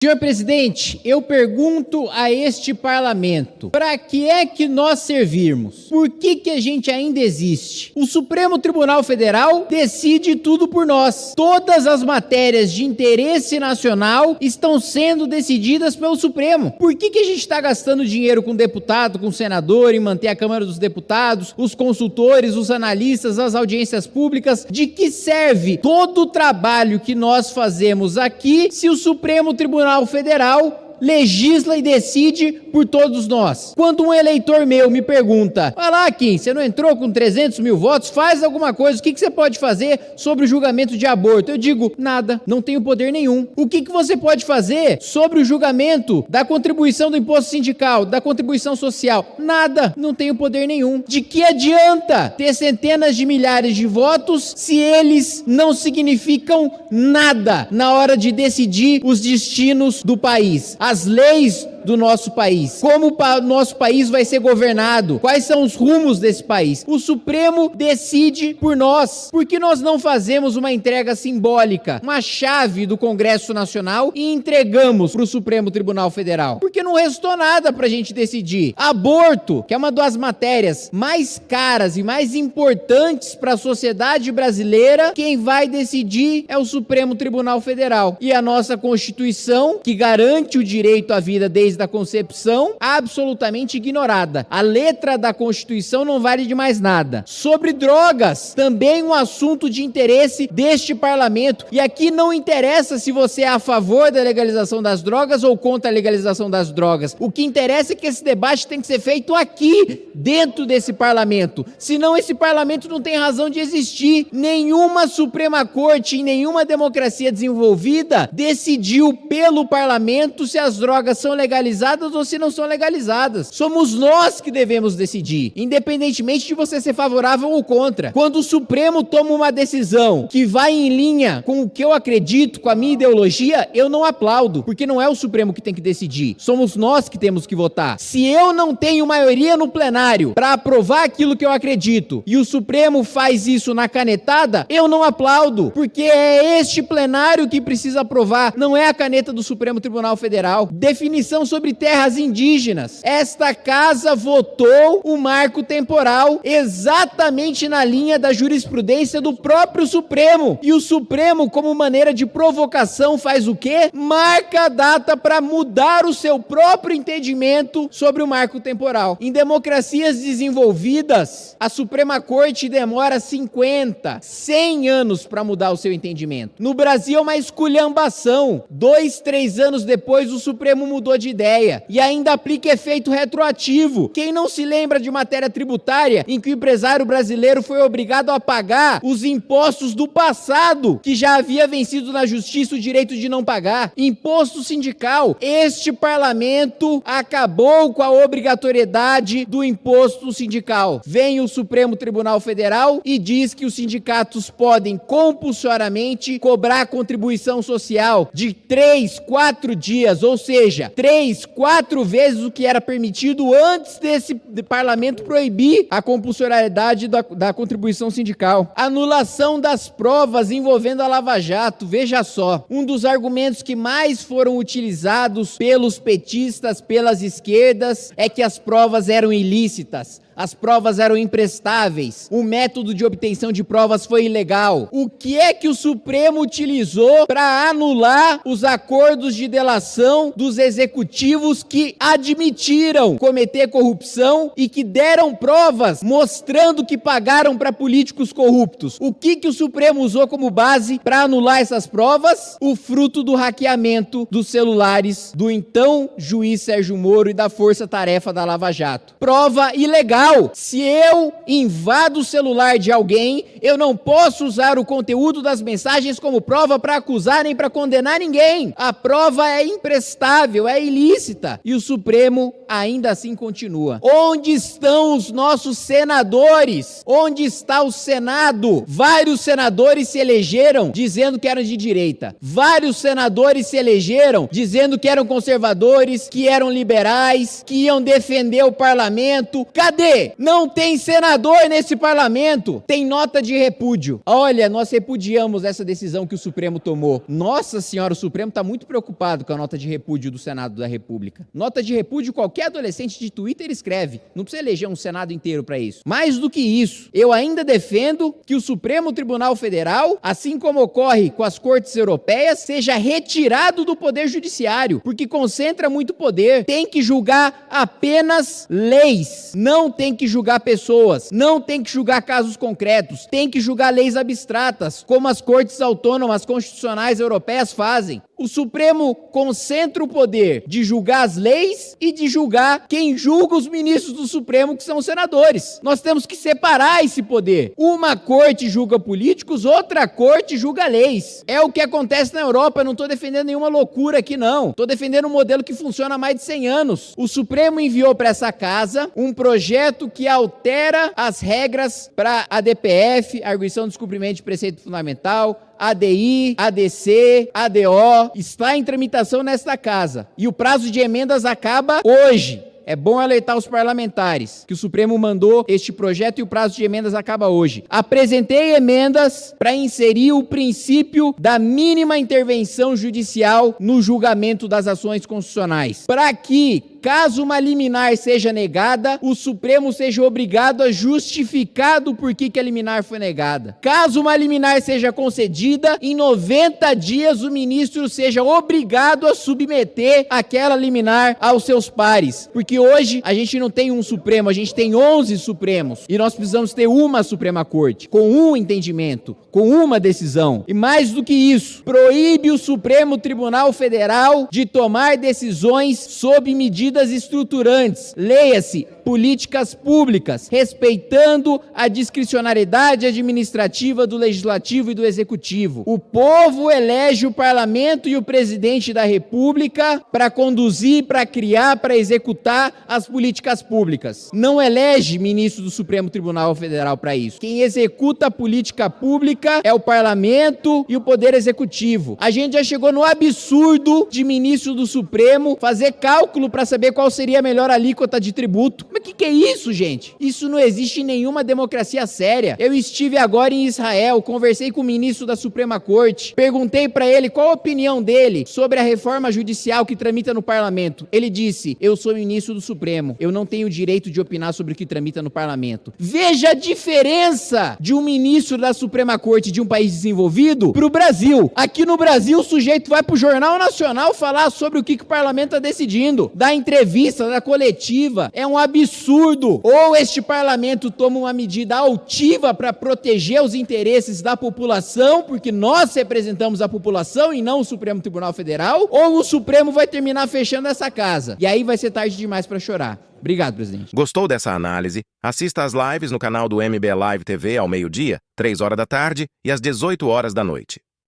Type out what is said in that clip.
Senhor presidente, eu pergunto a este parlamento, para que é que nós servirmos? Por que a gente ainda existe? O Supremo Tribunal Federal decide tudo por nós. Todas as matérias de interesse nacional estão sendo decididas pelo Supremo. Por que a gente está gastando dinheiro com deputado, com senador, em manter a Câmara dos Deputados, os consultores, os analistas, as audiências públicas? De que serve todo o trabalho que nós fazemos aqui se o Supremo Tribunal Federal legisla e decide por todos nós? Quando um eleitor meu me pergunta: "Olha lá, Kim, você não entrou com 300 mil votos, faz alguma coisa, o que você pode fazer sobre o julgamento de aborto?" Eu digo: nada, não tenho poder nenhum. O que você pode fazer sobre o julgamento da contribuição do imposto sindical, da contribuição social? Nada, não tenho poder nenhum. De que adianta ter centenas de milhares de votos se eles não significam nada na hora de decidir os destinos do país, as leis do nosso país, como o nosso país vai ser governado, quais são os rumos desse país? O Supremo decide por nós. Por que nós não fazemos uma entrega simbólica, uma chave do Congresso Nacional e entregamos para o Supremo Tribunal Federal? Porque não restou nada para a gente decidir. Aborto, que é uma das matérias mais caras e mais importantes para a sociedade brasileira, quem vai decidir é o Supremo Tribunal Federal. E a nossa Constituição, que garante o direito à vida desde a concepção, absolutamente ignorada. A letra da Constituição não vale de mais nada. Sobre drogas, também um assunto de interesse deste parlamento. E aqui não interessa se você é a favor da legalização das drogas ou contra a legalização das drogas. O que interessa é que esse debate tem que ser feito aqui, dentro desse parlamento. Senão esse parlamento não tem razão de existir. Nenhuma Suprema Corte em nenhuma democracia desenvolvida decidiu pelo parlamento se as drogas são legalizadas ou se não são legalizadas. Somos nós que devemos decidir, independentemente de você ser favorável ou contra. Quando o Supremo toma uma decisão que vai em linha com o que eu acredito, com a minha ideologia, eu não aplaudo, porque não é o Supremo que tem que decidir. Somos nós que temos que votar. Se eu não tenho maioria no plenário para aprovar aquilo que eu acredito e o Supremo faz isso na canetada, eu não aplaudo, porque é este plenário que precisa aprovar, não é a caneta do Supremo Tribunal Federal. Definição sobre terras indígenas. Esta casa votou o marco temporal exatamente na linha da jurisprudência do próprio Supremo. E o Supremo, como maneira de provocação, faz o quê? Marca a data para mudar o seu próprio entendimento sobre o marco temporal. Em democracias desenvolvidas, a Suprema Corte demora 50, 100 anos para mudar o seu entendimento. No Brasil é uma esculhambação. 2, 3 anos depois, o Supremo mudou de ideia e ainda aplica efeito retroativo. Quem não se lembra de matéria tributária em que o empresário brasileiro foi obrigado a pagar os impostos do passado, que já havia vencido na justiça o direito de não pagar? Imposto sindical. Este parlamento acabou com a obrigatoriedade do imposto sindical. Vem o Supremo Tribunal Federal e diz que os sindicatos podem compulsoriamente cobrar contribuição social de 3, 4 dias, ou seja, 3, 4 vezes o que era permitido antes desse parlamento proibir a compulsoriedade da contribuição sindical. Anulação das provas envolvendo a Lava Jato. Veja só, um dos argumentos que mais foram utilizados pelos petistas, pelas esquerdas, é que as provas eram ilícitas. As provas eram imprestáveis. O método de obtenção de provas foi ilegal. O que é que o Supremo utilizou para anular os acordos de delação dos executivos que admitiram cometer corrupção e que deram provas mostrando que pagaram para políticos corruptos? O que o Supremo usou como base para anular essas provas? O fruto do hackeamento dos celulares do então juiz Sérgio Moro e da força-tarefa da Lava Jato. Prova ilegal. Se eu invado o celular de alguém, eu não posso usar o conteúdo das mensagens como prova para acusar nem para condenar ninguém. A prova é imprestável, é ilícita. E o Supremo ainda assim continua. Onde estão os nossos senadores? Onde está o Senado? Vários senadores se elegeram dizendo que eram de direita. Vários senadores se elegeram dizendo que eram conservadores, que eram liberais, que iam defender o parlamento. Cadê? Não tem senador nesse parlamento. Tem nota de repúdio. Olha, nós repudiamos essa decisão que o Supremo tomou. Nossa Senhora, o Supremo está muito preocupado com a nota de repúdio do Senado da República. Nota de repúdio, qualquer adolescente de Twitter escreve. Não precisa eleger um Senado inteiro para isso. Mais do que isso, eu ainda defendo que o Supremo Tribunal Federal, assim como ocorre com as cortes europeias, seja retirado do Poder Judiciário, porque concentra muito poder. Tem que julgar apenas leis, não tem que julgar pessoas, não tem que julgar casos concretos, tem que julgar leis abstratas, como as cortes autônomas constitucionais europeias fazem. O Supremo concentra o poder de julgar as leis e de julgar quem julga os ministros do Supremo, que são os senadores. Nós temos que separar esse poder. Uma corte julga políticos, outra corte julga leis. É o que acontece na Europa. Eu não estou defendendo nenhuma loucura aqui, não. Estou defendendo um modelo que funciona há mais de 100 anos. O Supremo enviou para essa casa um projeto que altera as regras para a ADPF, Arguição do Descumprimento de Preceito Fundamental, ADI, ADC, ADO, está em tramitação nesta casa. E o prazo de emendas acaba hoje. É bom alertar os parlamentares que o Supremo mandou este projeto e o prazo de emendas acaba hoje. Apresentei emendas para inserir o princípio da mínima intervenção judicial no julgamento das ações constitucionais, para que, caso uma liminar seja negada, o Supremo seja obrigado a justificar do porquê que a liminar foi negada. Caso uma liminar seja concedida, em 90 dias o ministro seja obrigado a submeter aquela liminar aos seus pares. Porque hoje a gente não tem um Supremo, a gente tem 11 Supremos. E nós precisamos ter uma Suprema Corte, com um entendimento, com uma decisão. E mais do que isso, proíbe o Supremo Tribunal Federal de tomar decisões sob medidas estruturantes, leia-se, políticas públicas, respeitando a discricionariedade administrativa do Legislativo e do Executivo. O povo elege o Parlamento e o Presidente da República para conduzir, para criar, para executar as políticas públicas. Não elege ministro do Supremo Tribunal Federal para isso. Quem executa a política pública é o Parlamento e o Poder Executivo. A gente já chegou no absurdo de ministro do Supremo fazer cálculo para saber qual seria a melhor alíquota de tributo. Mas o que é isso, gente? Isso não existe em nenhuma democracia séria. Eu estive agora em Israel, conversei com o ministro da Suprema Corte, perguntei para ele qual a opinião dele sobre a reforma judicial que tramita no parlamento. Ele disse: eu sou ministro do Supremo, eu não tenho direito de opinar sobre o que tramita no parlamento. Veja a diferença de um ministro da Suprema Corte de um país desenvolvido para o Brasil. Aqui no Brasil, o sujeito vai para o Jornal Nacional falar sobre o que o parlamento está decidindo, dá entrevista, dá coletiva. É um absurdo. Ou este parlamento toma uma medida altiva para proteger os interesses da população, porque nós representamos a população e não o Supremo Tribunal Federal, ou o Supremo vai terminar fechando essa casa. E aí vai ser tarde demais para chorar. Obrigado, presidente. Gostou dessa análise? Assista às lives no canal do MB Live TV ao meio-dia, 3 horas da tarde e às 18 horas da noite.